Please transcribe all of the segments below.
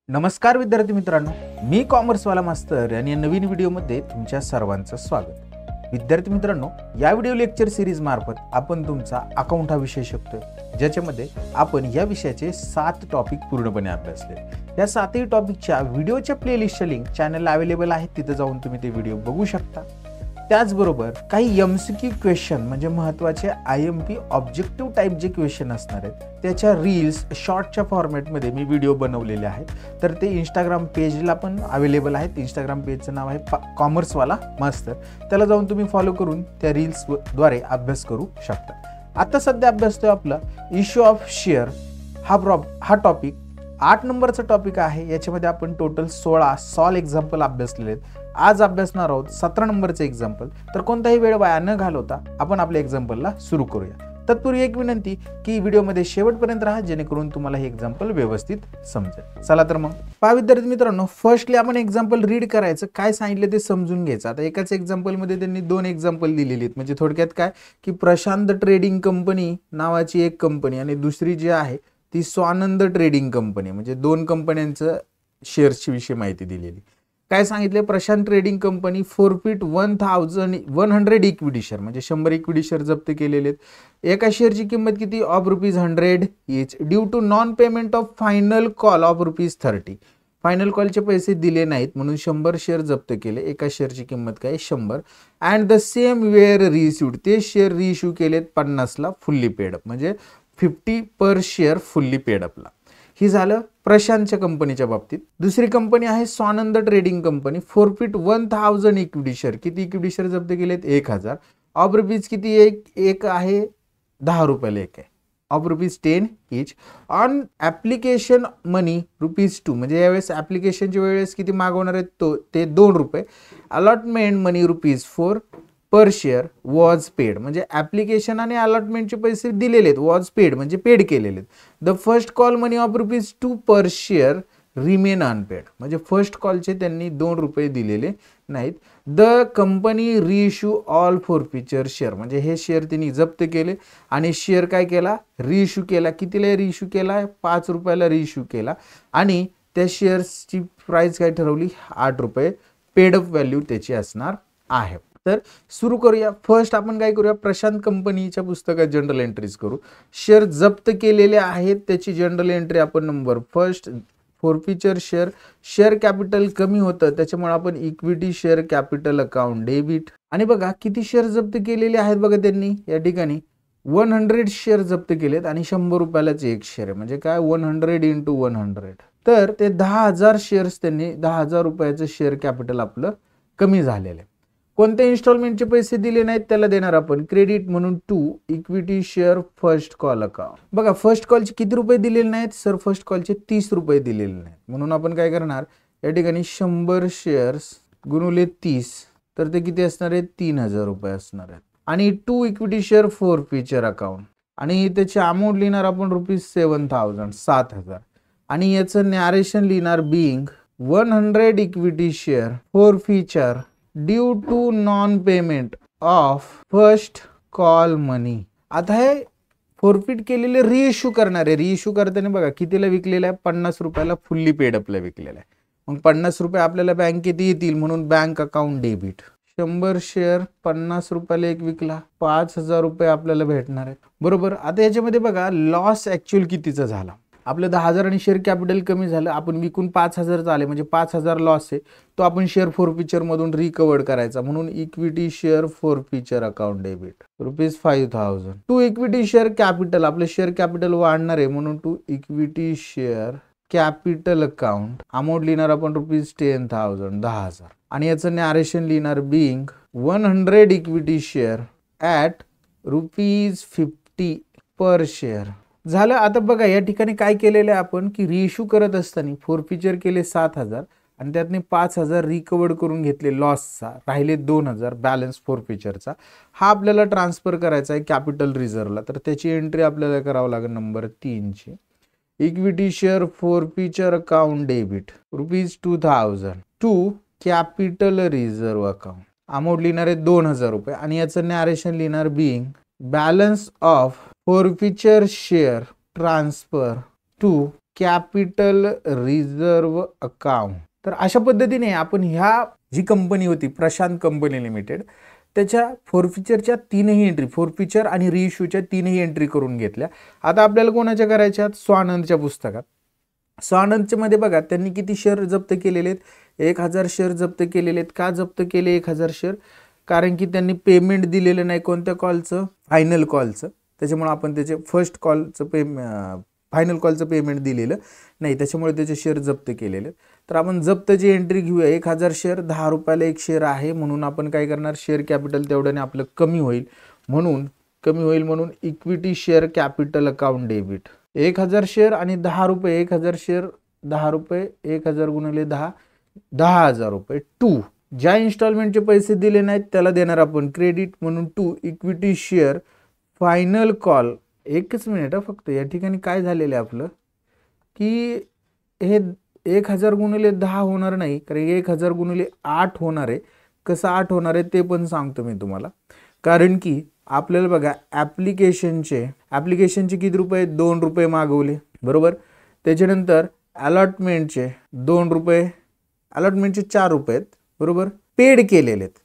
नमस्कार विद्यार्थी मित्रांनो, मी कॉमर्सवाला मास्तर आणि या नवीन व्हिडिओमध्ये तुमच्या सर्वांचं स्वागत. विद्यार्थी मित्रांनो, या व्हिडिओ लेक्चर सिरीज मार्फत आपण तुमचा अकाउंट हा विषय शिकतोय, ज्याच्यामध्ये आपण या विषयाचे 7 टॉपिक पूर्णपणे अभ्यासले. या 7ही टॉपिकच्या व्हिडिओच्या प्लेलिस्टच्या लिंक चॅनलला अवेलेबल आहे, तिथे जाऊन तुम्ही ते व्हिडिओ बघू शकता. त्याचबरोबर काही MCQ क्वेश्चन म्हणजे महत्त्वाचे IMP ऑब्जेक्टिव्ह टाईप जे क्वेश्चन असणार आहेत त्याच्या रील्स शॉर्टच्या फॉर्मॅटमध्ये मी व्हिडिओ बनवलेले आहेत. तर ते इंस्टाग्राम पेजला पण अवेलेबल आहेत. इंस्टाग्राम पेजचं नाव आहे कॉमर्सवाला मास्तर. त्याला जाऊन तुम्ही फॉलो करून त्या रील्सद्वारे अभ्यास करू शकता. आता सध्या अभ्यासतोय आपला इश्यू ऑफ शेअर हा टॉपिक 8 नंबरचा टॉपिक आहे. याच्यामध्ये आपण टोटल 16 सॉल्व एक्झाम्पल अभ्यासलेले आहेत. आज अभ्यासणार आहोत 17 नंबरचे एक्झाम्पल. तर कोणताही वेळ वाया न घालवता आपण आपल्या एक्झाम्पलला सुरू करूया. तत्पूर्वी एक विनंती की व्हिडिओमध्ये शेवटपर्यंत राहा, जेणेकरून तुम्हाला हे एक्झाम्पल व्यवस्थित समजेल. चला तर मग पहा विद्यार्थी मित्रांनो, फर्स्टली आपण एक्झाम्पल रीड करायचं, काय सांगितलं ते समजून घ्यायचं. आता एकाच एक्झाम्पलमध्ये त्यांनी 2 एक्झाम्पल दिलेली आहेत. म्हणजे थोडक्यात काय की प्रशांत ट्रेडिंग कंपनी नावाची एक कंपनी आणि दुसरी जी आहे ती स्वानंद ट्रेडिंग कंपनी, म्हणजे 2 कंपन्यांचं शेअर्सची विषयी माहिती दिलेली. काय सांगितले, Prashant trading company forfeit 1100 equity share म्हणजे 100 इक्विटी शेअर जप्त केलेले आहेत. एका शेअरची किंमत किती of ₹100 each due to non payment of final call of ₹30. Final कॉलचे पैसे दिले नाहीत म्हणून 100 शेअर जप्त केले. एका शेअरची किंमत काय 100. अँड द सेम वेअर रिइश्यूड, ते शेअर रिइश्यू केलेत 50ला फुल्ली पेड अप, म्हणजे 50 पर शेअर फुल्ली पेड अपला. ही झालं प्रशांतच्या कंपनीच्या बाबतीत. दुसरी कंपनी आहे Swanand trading company. Forfeit 1000 equity share, किती इक्विटी शेअर जप्त केलेत 1000. ऑफ रुपीज किती एक आहे ₹10 एक आहे, ऑफ ₹10 इच. ऑन ऍप्लिकेशन मनी ₹2, म्हणजे यावेळेस ऍप्लिकेशनच्या वेळेस किती मागवणार आहेत ते ₹2. Allotment money ₹4 per share was paid, म्हणजे ऍप्लिकेशन आणि अलॉटमेंटचे पैसे दिलेले आहेत, वॉज पेड म्हणजे पेड केलेले आहेत. The first call money of ₹2 per share remain unpaid, म्हणजे फर्स्ट कॉलचे त्यांनी ₹2 दिलेले नाहीत. The company reissue all forfeiture share, म्हणजे हे शेअर त्यांनी जप्त केले आणि शेअर काय केला रिइश्यू केला. कितीला रिइश्यू केला ₹5 रिइश्यू केला आणि त्या शेअर्सची प्राइस काय ठरवली ₹8. पेड अप व्हॅल्यू त्याची असणार आहे. तर सुरू करूया. फर्स्ट आपण काय करूया, प्रशांत कंपनीच्या पुस्तकात जनरल एंट्रीज करू. शेअर जप्त केलेले आहेत त्याची जनरल एंट्री आपण number first. Forfeiture share capital कमी होतं त्याच्यामुळे आपण equity share capital account debit. आणि बघा किती शेअर जप्त केलेले आहेत बघा त्यांनी या ठिकाणी 100 शेअर जप्त केलेत आणि ₹100 एक शेअर आहे, म्हणजे काय 100 × 100. तर ते 10,000 शेअर्स त्यांनी ₹10,000 शेअर कॅपिटल आपलं कमी झालेलं आहे. कोणत्या इन्स्टॉलमेंटचे पैसे दिले नाहीत त्याला देणार आपण क्रेडिट म्हणून 2 equity share first call account. बघा फर्स्ट कॉलचे किती रुपये दिलेले नाहीत सर, फर्स्ट कॉलचे ₹30 दिलेले नाहीत, म्हणून आपण काय करणार या ठिकाणी 100 शेअर्स गुणुले 30, तर ते किती असणार आहे ₹3000 असणार आहेत. आणि 2 इक्विटी शेअर फॉरफिचर अकाउंट आणि त्याची अमाऊंट लिहिणार आपण ₹7,000. आणि याचं नॅरेशन लिहिणार being 100 equity share forfeiture due to non payment of first call money. आता हे फॉरफिट केलेले रिइश्यू करणार आहे. रिइश्यू करताना बघा कितीला विकलेला आहे ₹50 फुल्ली पेड अपला विकलेला आहे. मग ₹50 आपल्याला बँकेत येतील म्हणून बँक अकाउंट डेबिट. 100 शेअर ₹50 एक विकला, ₹5,000 आपल्याला भेटणार आहे बरोबर. आता याच्यामध्ये बघा लॉस ऍक्च्युअल कितीचा झाला. आपलं 10,000 आणि शेअर कॅपिटल कमी झालं, आपण विकून 5,000 आले म्हणजे 5,000 लॉस आहे, तो आपण शेअर फॉरफिचर मधून रिकवर करायचा म्हणून equity share forfeiture account debit ₹5,000. 2 equity share capital, आपलं शेअर कॅपिटल वाढणार आहे म्हणून 2 equity share capital account. Amount लिहिणार आपण ₹10,000. आणि याचं नॅरेशन लिहिणार being 100 equity share at ₹50 per share झालं. आता बघा या ठिकाणी काय केलेलं आहे आपण की रिइश्यू करत असताना फॉरफिचर केले 7,000 आणि त्यातनी 5,000 रिकवर करून घेतले लॉसचा, राहिले 2,000 बॅलन्स फॉरफिचरचा. हा आपल्याला ट्रान्सफर करायचा आहे कॅपिटल रिझर्वला, तर त्याची एंट्री आपल्याला करावं लागेल नंबर 3 ची. Equity share forfeiture account debit ₹2,000 to capital reserve account. Amount लिहिणार आहे ₹2,000 आणि याचं नॅरेशन लिहिणार being balance of forfeiture share transfer to capital reserve account. तर अशा पद्धतीने आपण ह्या जी कंपनी होती प्रशांत कंपनी लिमिटेड त्याच्या फोरफिचरच्या तीनही एंट्री, फोरफिचर आणि रिइश्यूच्या तीनही एंट्री करून घेतल्या. आता आपल्याला कोणाच्या करायच्या? स्वानंदच्या पुस्तकात. स्वानंदच्या मध्ये बघा त्यांनी किती शेअर जप्त केलेले आहेत? 1000 शेअर जप्त केलेले आहेत. का जप्त केले 1000 शेअर? कारण की त्यांनी पेमेंट दिलेलं नाही कोणत्या कॉलचं? फायनल कॉलचं. त्याच्यामुळे आपण त्याचे फर्स्ट कॉलचं फायनल कॉलचं पेमेंट दिलेलं नाही, त्याच्यामुळे त्याचे शेअर जप्त केलेले. तर आपण जप्तची एंट्री घेऊया. 1000 शेअर, 10 रुपयाला एक शेअर आहे, म्हणून आपण काय करणार? शेअर कॅपिटल तेवढ्याने आपलं कमी होईल, म्हणून equity share capital account debit. 1000 share आणि 10 रुपये, 1000 शेअर 10 रुपये, 1000 गुणिले 10, 10,000 रुपये. 2 ज्या इन्स्टॉलमेंटचे पैसे दिले नाहीत त्याला देणार आपण क्रेडिट, म्हणून 2 इक्विटी शेअर फायनल कॉल. एकच मिनिट फक्त, या ठिकाणी काय झालेलं आहे आपलं की हे 1000 गुणिले 10 होणार नाही, कारण 1000 गुणिले 8 होणार आहे. कसं 8 होणार आहे ते पण सांगतो मी तुम्हाला. कारण की आपल्याला बघा ॲप्लिकेशनचे किती रुपये? 2 रुपये मागवले, बरोबर. त्याच्यानंतर अलॉटमेंटचे 2 रुपये, अलॉटमेंटचे 4 रुपये आहेत, बरोबर, पेड केलेले आहेत.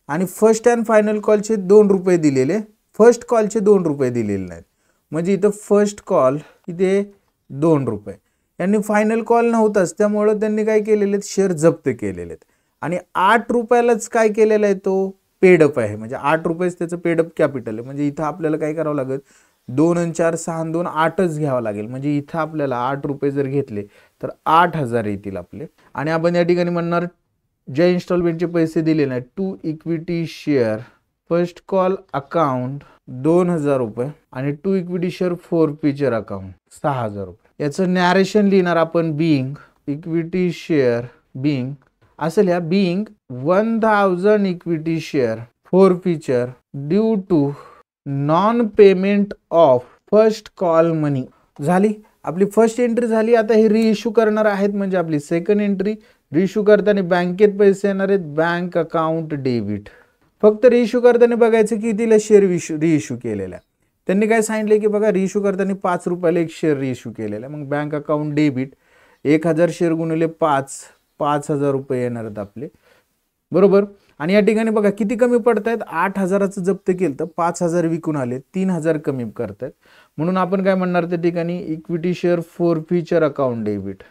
आणि फर्स्ट अँड फायनल कॉलचे 2 रुपये दिलेले, फर्स्ट कॉलचे 2 रुपये दिलेले नाहीत. म्हणजे इथं फर्स्ट कॉल इथे 2 रुपये, यांनी फायनल कॉल नव्हताच, त्यामुळं त्यांनी काय केलेले आहेत? शेअर जप्त केलेले आहेत. आणि 8 रुपयालाच काय केलेलं आहे? तो पेडअप आहे, म्हणजे 8 रुपयेच त्याचं पेडअप कॅपिटल आहे. म्हणजे इथं आपल्याला काय करावं लागेल? 2 आणि 4 6 आणि 2 8च घ्यावं लागेल. म्हणजे इथं आपल्याला 8 रुपये जर घेतले तर 8000 येतील आपले. आणि आपण या ठिकाणी म्हणणार ज्या इन्स्टॉलमेंटचे पैसे दिले नाही, 2 equity share first call account 2000 रुपये आणि 2 इक्विटी शेअर फोरफिचर अकाउंट 6000 रुपये. याचं नॅरेशन लिहिणार आपण बिंग इक्विटी शेअर बिंग असं लिहा, being 1000 equity share forfeiture due to non payment of first call money. झाली आपली फर्स्ट एंट्री झाली. आता हे रिइश्यू करणार आहेत, म्हणजे आपली सेकंड एंट्री. रिइश्यू करताना बँकेत पैसे येणार आहेत, बँक अकाउंट डेबिट. फक्त रिइश्यू करताना बघायचं की तिला शेअर रिइश्यू केलेला. त्यांनी काय सांगितले की बघा रिइश्यू करताना 5 रुपयाला एक शेअर रिइश्यू केलेला. मग बँक अकाउंट डेबिट 1000 शेअर गुणिले 5, 5000 रुपये येणार आहेत आपले, बरोबर. आणि या ठिकाणी बघा किती कमी पडत आहेत? 8000चं जप्त केलं तर 5000 विकून आले, 3000 कमी करतायत. म्हणून आपण काय म्हणणार त्या ठिकाणी? Equity share forfeiture account debit.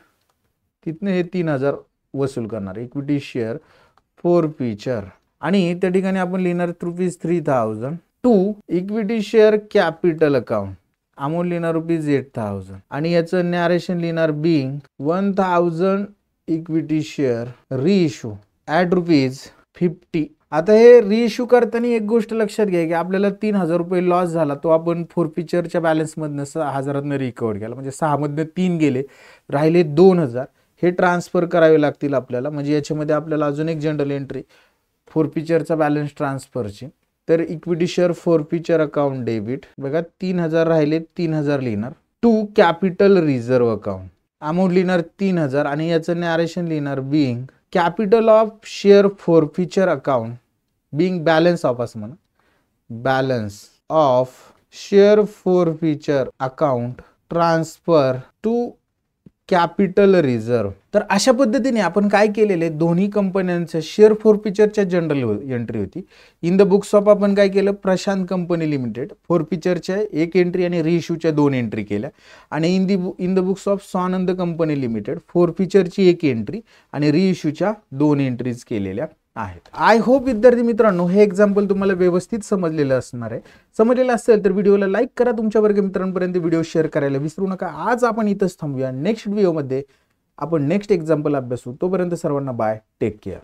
तिथनं हे 3000 वसूल करणार, इक्विटी शेअर फोरफिचर. आणि त्या ठिकाणी आपण लिहिणार ₹3000. 2 equity share capital account amount लिहिणार ₹8000. आणि याचं नॅरेशन लिहिणार बिंग 1000 इक्विटी शेअर रिइश्यू ॲट ₹50. आता हे रिइश्यू करताना एक गोष्ट लक्षात घ्या की आपल्याला 3000 रुपये लॉस झाला, तो आपण फोरफिचरच्या बॅलन्समधनं 6000 रिकवर केला. म्हणजे 6 मधनं 3 गेले, राहिले 2000. हे ट्रान्सफर करावे लागतील आपल्याला. म्हणजे याच्यामध्ये आपल्याला अजून एक जनरल एंट्री फोरफिचरचा बॅलन्स ट्रान्सफरची. तर equity share forfeiture account debit बघा 3000 राहिले, 3000 लिहिणार. 2 कॅपिटल रिझर्व्ह अकाउंट अमाऊंट लिहिणार 3000 आणि याचं नॅरेशन लिहिणार being capital of share forfeiture account being balance of असं म्हणा, balance of share forfeiture account transfer to capital reserve. तर अशा पद्धतीने आपण काय केलेले? दोन्ही कंपन्यांच्या शेअर फोरफिचरच्या जनरल एंट्री होती. इन द बुक्स ऑफ आपण काय केलं? प्रशांत कंपनी लिमिटेड फोरफिचरच्या एक एंट्री आणि रिइश्यूच्या 2 एंट्री केल्या. आणि in the books of Swanand company limited फोरफिचरची एक एंट्री आणि रिइश्यूच्या 2 एंट्रीज केलेल्या आहेत. आय होप विद्यार्थी मित्रांनो हे एक्झाम्पल तुम्हाला व्यवस्थित समजलेलं असणार आहे. समजलेलं असेल तर व्हिडिओला लाईक करा, तुमच्या वर्ग मित्रांपर्यंत व्हिडिओ शेअर करायला विसरू नका. आज आपण इथंच थांबूया. नेक्स्ट व्हिडिओमध्ये आपण नेक्स्ट एक्झाम्पल अभ्यासू. तोपर्यंत सर्वांना बाय, टेक केअर.